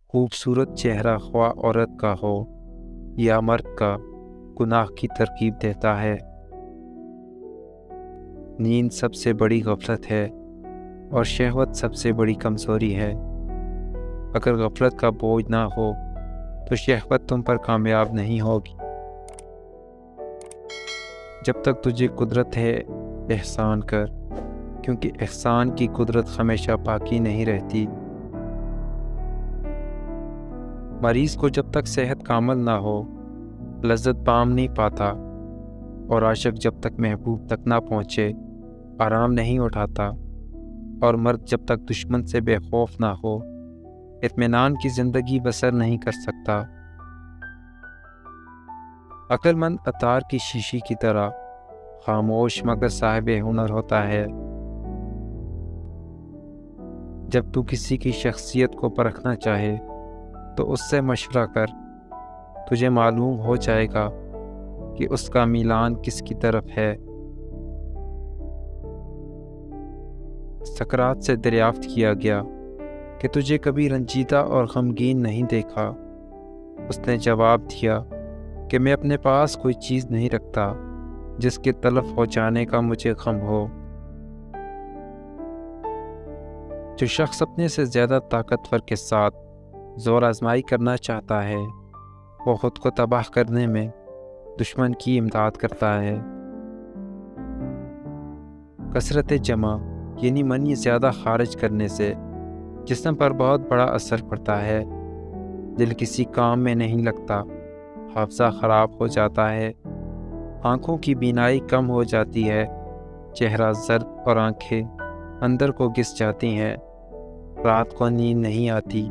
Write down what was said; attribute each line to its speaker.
Speaker 1: خوبصورت چہرہ خواہ عورت کا ہو یا مرد کا گناہ کی ترغیب دیتا ہے۔ نیند سب سے بڑی غفلت ہے اور شہوت سب سے بڑی کمزوری ہے۔ اگر غفلت کا بوجھ نہ ہو تو شہوت تم پر کامیاب نہیں ہوگی۔ جب تک تجھے قدرت ہے احسان کر، کیونکہ احسان کی قدرت ہمیشہ باقی نہیں رہتی۔ مریض کو جب تک صحت کامل نہ ہو لذت پام نہیں پاتا، اور عاشق جب تک محبوب تک نہ پہنچے آرام نہیں اٹھاتا، اور مرد جب تک دشمن سے بے خوف نہ ہو اطمینان کی زندگی بسر نہیں کر سکتا۔ عقل مند عطار کی شیشی کی طرح خاموش مگر صاحب ہنر ہوتا ہے۔ جب تو کسی کی شخصیت کو پرکھنا چاہے تو اس سے مشورہ کر، تجھے معلوم ہو جائے گا کہ اس کا میلان کس کی طرف ہے۔ سقراط سے دریافت کیا گیا کہ تجھے کبھی رنجیدہ اور غمگین نہیں دیکھا۔ اس نے جواب دیا کہ میں اپنے پاس کوئی چیز نہیں رکھتا جس کے تلف ہو جانے کا مجھے غم ہو۔ جو شخص اپنے سے زیادہ طاقتور کے ساتھ زور آزمائی کرنا چاہتا ہے وہ خود کو تباہ کرنے میں دشمن کی امداد کرتا ہے۔ کثرت جمع یعنی منی زیادہ خارج کرنے سے جسم پر بہت بڑا اثر پڑتا ہے۔ دل کسی کام میں نہیں لگتا، حافظہ خراب ہو جاتا ہے، آنکھوں کی بینائی کم ہو جاتی ہے، چہرہ زرد اور آنکھیں اندر کو گھس جاتی ہیں، رات کو نیند نہیں آتی،